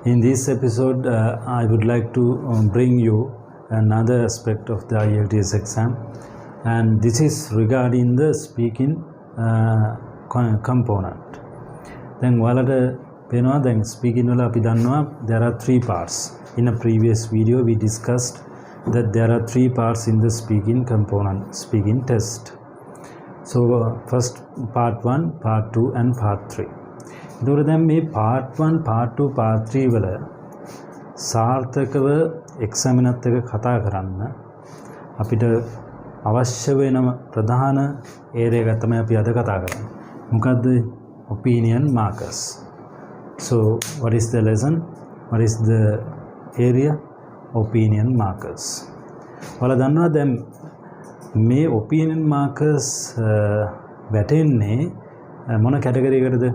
In this episode, I would like to bring you another aspect of the IELTS exam, and this is regarding the speaking component. Then ඔයාලට පේනවා දැන් speaking වල අපි දන්නවා there are three parts. In a previous video we discussed that there are three parts in the speaking component, speaking test. So first part 1, part 2 and part 3. එතකොට දැන් මේ part 1, part 2, part 3 වල සාර්ථකව එක්සැමිනර්ත් එක කතා කරන්න අපිට අවශ්‍ය වෙන ප්‍රධාන ඒරියා එක තමයි අපි අද කතා කරන්නේ. මොකද්ද? Opinion markers. So what is the lesson? What is the area? Opinion markers. ඔයාලා දන්නවා දැන් මේ opinion markers වැටෙන්නේ මොන කැටගරි එකකටද?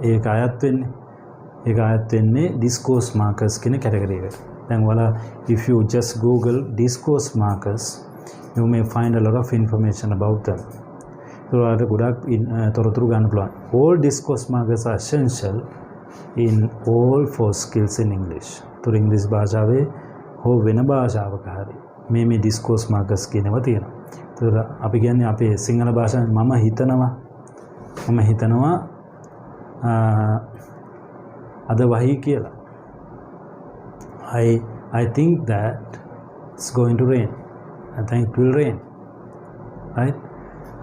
ඒක අයත් වෙන්නේ discourse markers කියන කැටගරි එකට. දැන් ඔයාලා if you just google discourse markers you may find a lot of information about them. ඔයාලට ගොඩක් තොරතුරු ගන්න පුළුවන්. All discourse markers are essential in all four skills in English. તો ඉංග්‍රීසි භාෂාවේ හෝ වෙන භාෂාවක හරි මේ discourse markers කියනවා තියෙනවා. ඒතර අපි කියන්නේ අපේ සිංහල භාෂාවෙන් මම හිතනවා අද වහී කියලා. I think that it's going to rain. I think it will rain. Right?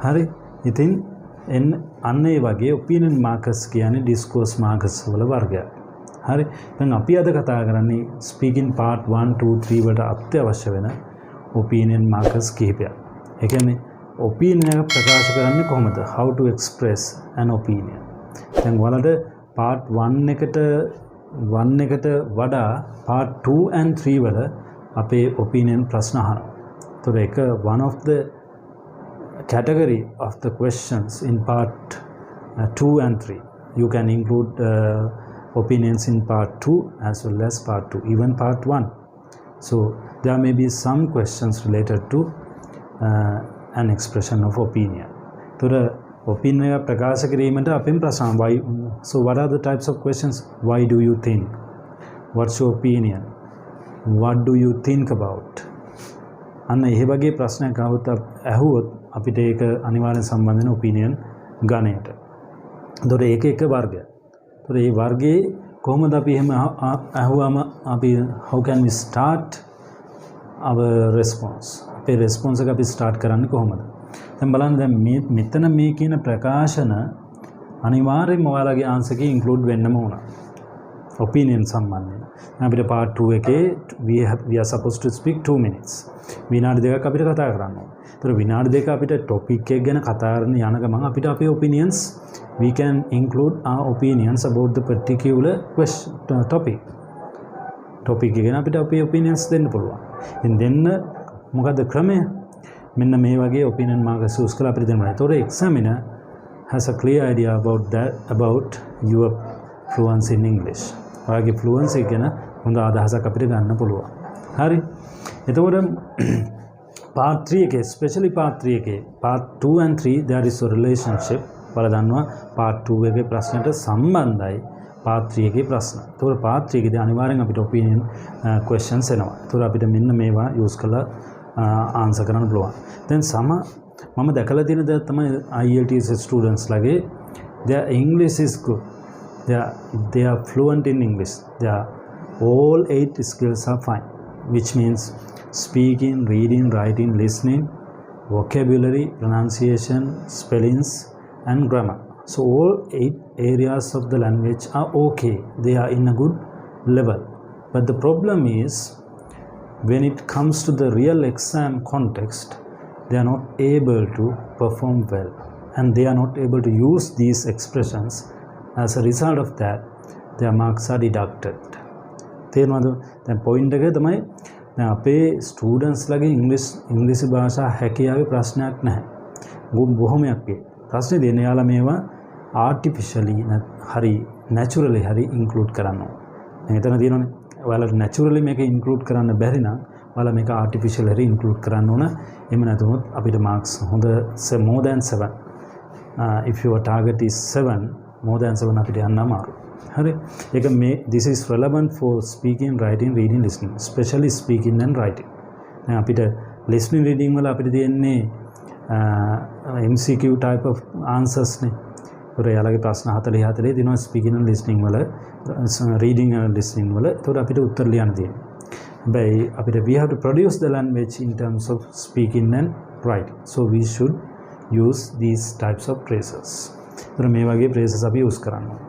හරි. ඉතින් අන්න ඒ වගේ opinion markers කියන්නේ discourse markers වල වර්ගයක්. හරි. දැන් අපි අද කතා කරන්නේ speaking part 1 2 3 වලට අත්‍යවශ්‍ය වෙන opinion markers කිහිපයක්. ඒ කියන්නේ opinion එක ප්‍රකාශ කරන්නේ කොහොමද? How to express an opinion. දැන් ඔයාලට part 1 එකට වඩා part 2 and 3 වල අපේ opinion ප්‍රශ්න අහනවා. ඒතර ඒක one of the category of the questions in part 2 and 3. You can include opinions in part 2 as well as part 2, even part 1. So there may be some questions related to an expression of opinion. So the opinion ප්‍රකාශ කිරීමට අපෙන් ප්‍රශ්න why. So what are the types of questions? Why do you think? What's your opinion? What do you think about? අන්න ඒ වගේ ප්‍රශ්නයක් අහුවොත් අපිට ඒක අනිවාර්යෙන් සම්බන්ධ වෙන opinion ගණයට. ඒතකොට ඒක එක වර්ගයක්. ඒතකොට මේ වර්ගයේ කොහොමද අපි එහෙම අහුවම අපි how can we start our response? අපේ response එක අපි start කරන්නේ කොහොමද? දැන් බලන්න දැන් මෙතන මේ කියන ප්‍රකාශන අනිවාර්යෙන්ම ඔයාලගේ answer එකේ include වෙන්නම ඕන. opinion සම්බන්ධයෙන්. අපිට part 2 එකේ we are supposed to speak 2 minutes. විනාඩි දෙකක් අපිට කතා කරන්න ඕන. ඒතර විනාඩි දෙක අපිට topic එක ගැන කතා කරන්න යන ගමන් අපිට අපේ opinions we can include our opinions about the particular topic එක ගැන අපිට අපේ opinions දෙන්න පුළුවන්. ඉතින් දෙන්න මොකද්ද ක්‍රමය? මෙන්න මේ වගේ opinion markers use කරලා අපිට දෙන්න. ඒතකොට examiner has a clear idea about your fluency in English. ඔයාගේ fluency ගැන හොඳ අදහසක් අපිට ගන්න පුළුවන්. හරි. එතකොට part 3 එකේ especially part 3 එකේ part 2 and 3 there is a relationship. ඔයාලා දන්නවා part 2 එකේ ප්‍රශ්නට සම්බන්ධයි part 3 එකේ ප්‍රශ්න. එතකොට part 3 එකේදී අනිවාර්යෙන් අපිට opinion questions එනවා. එතකොට අපිට මෙන්න මේවා use කරලා answer කරන්න පුළුවන්. then මම දැකලා තියෙන දේ තමයි IELTS students ලගේ their English is good. They are fluent in English. All 8 skills are fine, which means speaking, reading, writing, listening, vocabulary, pronunciation, spellings and grammar. So all 8 areas of the language are okay. They are in a good level. But the problem is when it comes to the real exam context, they are not able to perform well and they are not able to use these expressions. As a result of that, their marks are deducted. තේරෙනවද? දැන් point එක තමයි දැන් අපේ students ලගේ ඉංග්‍රීසි භාෂා හැකියාවේ ප්‍රශ්නයක් නැහැ. බොහොමයක් ප්‍රශ්නේ දෙන්නේ යාලා මේවා ආටිෆිෂියලි හරි නැචරලි හරි ඉන්ක්ලූඩ් කරන්න ඕන. දැන් එතන තියෙනවනේ ඔයාලට නැචරලි මේක ඉන්ක්ලූඩ් කරන්න බැරි නම් ඔයාලා මේක ආටිෆිෂියල් හරි ඉන්ක්ලූඩ් කරන්න ඕන. එහෙම නැතුනොත් අපිට මාක්ස් හොඳ more than 7. If your target is 7, more than 7 අපිට යන්න අමාරුයි. හරි ඒක මේ this is relevant for speaking, writing, reading, listening, especially speaking and writing. දැන් අපිට listening reading වල අපිට තියෙන්නේ MCQ type of answers නේ. ඒතර යාළගේ ප්‍රශ්න 40 40 දිනවා speaking and listening වල, reading and listening වල. ඒතර අපිට උත්තර ලියන්න තියෙනවා. හැබැයි අපිට we have to produce the language in terms of speaking and writing. So we should use these types of phrases. ඒතර මේ වගේ phrases අපි use කරන්න ඕනේ.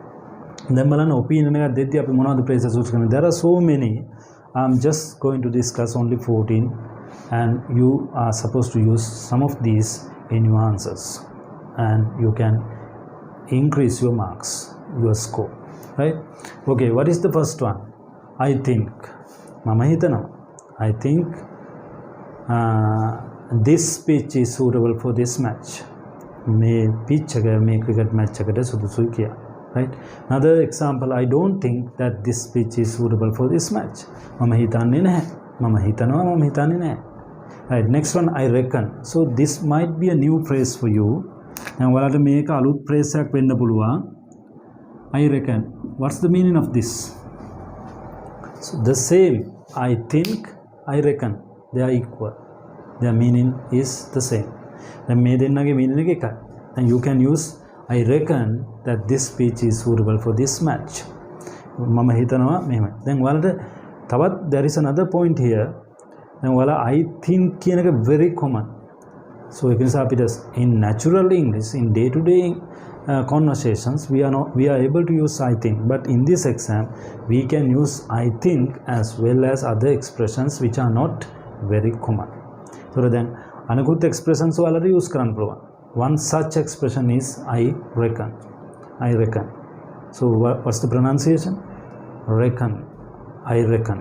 දැන් බලන්න opinion එකක් දෙද්දී අපි මොනවද phrases use කරන්නේ? There are so many. I'm just going to discuss only 14 and you are supposed to use some of these in your answers and you can increase your marks, your score, right? Okay, what is the first one? I think. Mama hitana. I think this pitch is suitable for this match. May pitch aga may cricket match aga sudusu kiya. Right? Another example, I don't think that this pitch is suitable for this match. Mama hitanne naha. Mama hitanawa, mama hitanne naha. Right, next one, I reckon. So this might be a new phrase for you. And ඔයාලට මේක අලුත් phrase එකක් වෙන්න පුළුවන්. I reckon. What's the meaning of this? So the same. I think, I reckon. They are equal. Their meaning is the same. දැන් මේ දෙන්නගේ meaning එක එකයි. And you can use I reckon that this pitch is suitable for this match. මම හිතනවා මෙහෙමයි. දැන් ඔයාලට තවත් there is another point here. දැන් ඔයාලා I think කියන එක very common. So ඒක නිසා අපිට in natural English, in day to day conversations, we are able to use I think, but in this exam we can use I think as well as other expressions which are not very common. So then අනිකුත් expressions ඔයාලට use කරන්න පුළුවන්. One such expression is I reckon. I reckon. So what's the pronunciation? Reckon. I reckon.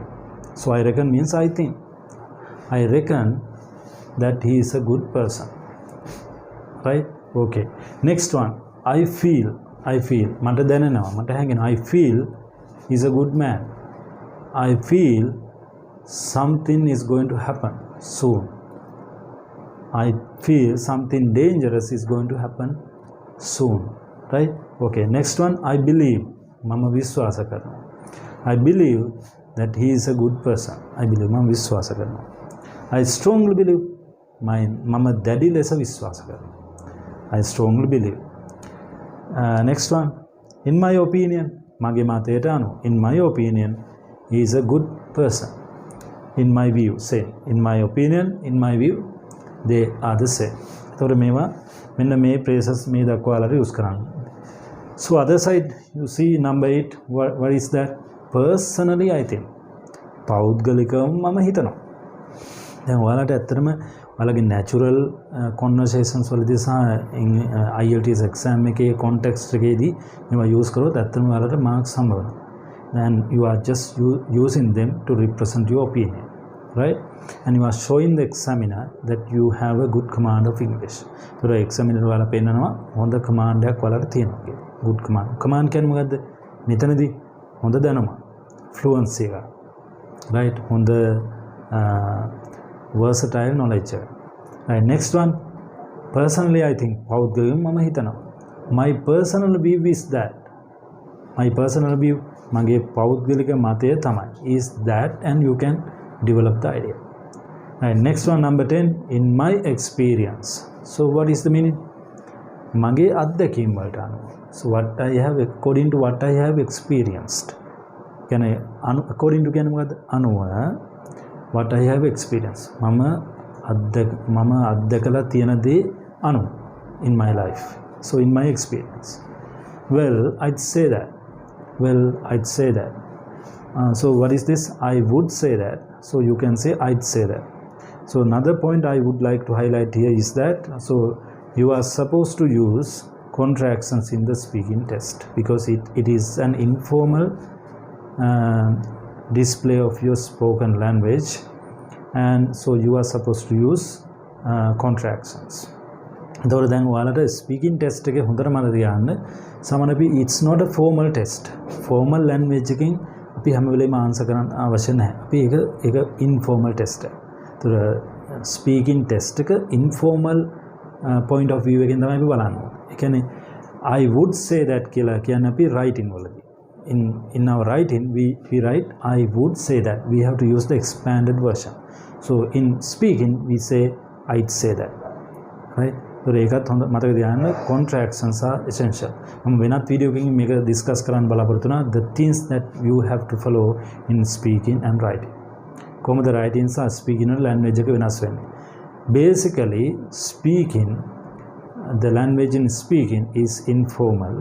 So I reckon means I think. I reckon that he is a good person. Right? Okay. Next one. I feel. I feel. මට දැනෙනවා. මට හැඟෙනවා. I feel he's a good man. I feel something is going to happen soon. I feel something dangerous is going to happen soon. Right? Okay. Next one. I believe. Mama vishwasa karna. I believe that he is a good person. I believe. Mama vishwasa karna. I strongly believe. Mama daddy lesa vishwasa karna. I strongly believe. Next one. In my opinion. Mage matayata anu. In my opinion, he is a good person. In my view. Same. In my opinion. In my view. They are the same. එතකොට මේවා මෙන්න මේ phrases මේ දක්වා වලට use කරන්න. So other side you see number 8, what is that? Personally I think. පෞද්ගලිකවම මම හිතනවා. දැන් ඔයාලට ඇත්තටම ඔයාලගේ natural conversations වලදී සහ IELTS exam එකේ context එකේදී මේවා use කරොත් ඇත්තටම ඔයාලට marks හම්බ වෙනවා. Then you are just using them to represent your opinion. Right? And you are showing the examiner that you have a good command of English. So the examiner wala pennanawa honda command එකක් වලට තියෙනවා කියලා. Good command. Command කියන්නේ මොකද්ද? මෙතනදී හොඳ දැනුම. Fluency එක. Right? හොඳ versatile knowledge එක. Right, next one. Personally I think පෞද්ගලිකව මම හිතනවා. My personal view is that. My personal view මගේ පෞද්ගලික මතය තමයි. Is that, and you can develop the idea. Right, next one, number 10. In my experience. So what is the meaning? Mage අත්දැකීම් වලට අනුව. So what I have, according to what I have experienced. Can I according to කියන්නේ මොකද්ද? අනුව what I have experienced. මම අත්දැකලා තියෙන දේ අනුව in my life. So in my experience. Well, I'd say that. So what is this? I would say that. So you can say I'd say that. So another point I would like to highlight here is that so you are supposed to use contractions in the speaking test because it is an informal display of your spoken language, and so you are supposed to use contractions. එතකොට දැන් ඔයාලට speaking test එකේ හොඳට මතක තියාගන්න සමහරවිට it's not a formal test. Formal language එකකින් අපි හැම වෙලේම ආන්සර් කරන්න අවශ්‍ය නැහැ. අපි ඒක informal test එකක්. ඒතර speaking test එක informal point of view එකෙන් තමයි අපි බලන්නේ. ඒ කියන්නේ I would say that කියලා කියන්නේ අපි writing වලදී. in our writing we write I would say that. We have to use the expanded version. So in speaking we say I'd say that, right? So ඒකත් හොඳ මතක තියාගන්න contractions are essential. මම වෙනත් වීඩියෝ එකකින් මේක discuss කරන්න බලාපොරොත්තු වෙනවා the things that you have to follow in speaking and writing. කොහොමද writing සහ speaking වල language එක වෙනස් වෙන්නේ. Basically speaking, the language in speaking is informal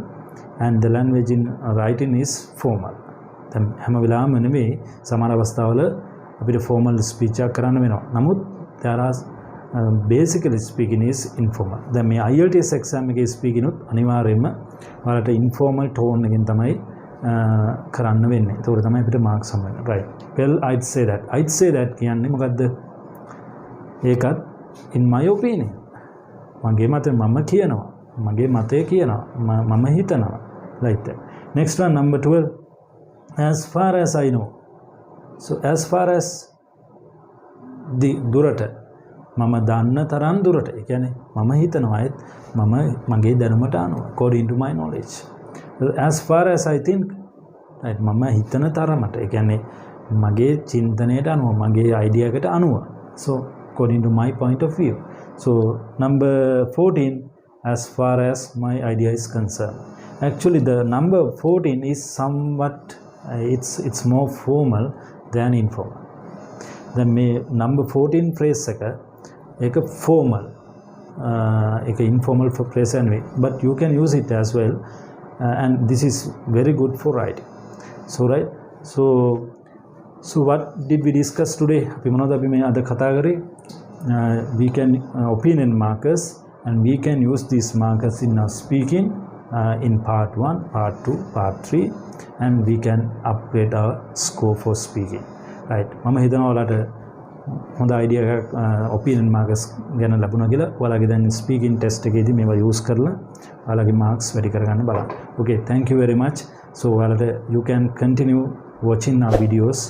and the language in writing is formal. දැන් හැම වෙලාවෙම නෙමෙයි සමහර අවස්ථාවල අපිට formal speech එකක් කරන්න වෙනවා. නමුත් there are basically speaking is informal. දැන් මේ IELTS exam එකේ speaking උත් අනිවාර්යයෙන්ම ඔයාලට informal tone එකෙන් තමයි කරන්න වෙන්නේ. ඒක තමයි අපිට marks හම්බ වෙන්නේ. Right. Well, I'd say that. I'd say that කියන්නේ මොකද්ද? ඒකත් in my opinion. මගේ මතය මම කියනවා. මගේ මතය කියනවා. මම හිතනවා. Like that. Next one, number 12. As far as I know. So as far as the දුරට මම දන්න තරම් දුරට. ඒ කියන්නේ මම හිතනවා ඒත් මම මගේ දැනුමට අනුව according to my knowledge. As far as I think, right, මම හිතන තරමට. ඒ කියන්නේ මගේ චින්තනයට අනුව මගේ idea එකට අනුව. So according to my point of view. So number 14, as far as my idea is concerned. Actually the number 14 is somewhat it's more formal than informal. The number 14 phrase එක formal එක informal for phrase anyway, but you can use it as well, and this is very good for writing. So right, so what did we discuss today? අපි මොනවද අපි මේ අද කතා කරේ? We can opinion markers, and we can use these markers in our speaking in part 1, part 2, part 3, and we can upgrade our score for speaking. Right. මම හිතනවා ඔයාලට හොඳ idea එකක් opinion markers ගැන ලැබුණා කියලා. ඔයාලගේ දැන් speaking test එකේදී මේවා use කරලා ඔයාලගේ marks වැඩි කරගන්න බලන්න. Okay, thank you very much. So ඔයාලට you can continue watching our videos,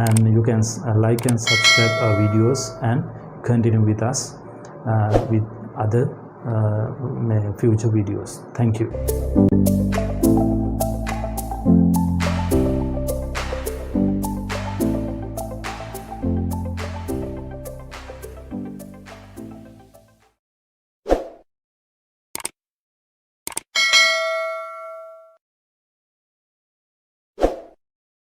and you can like and subscribe our videos and continue with us with other future videos. Thank you.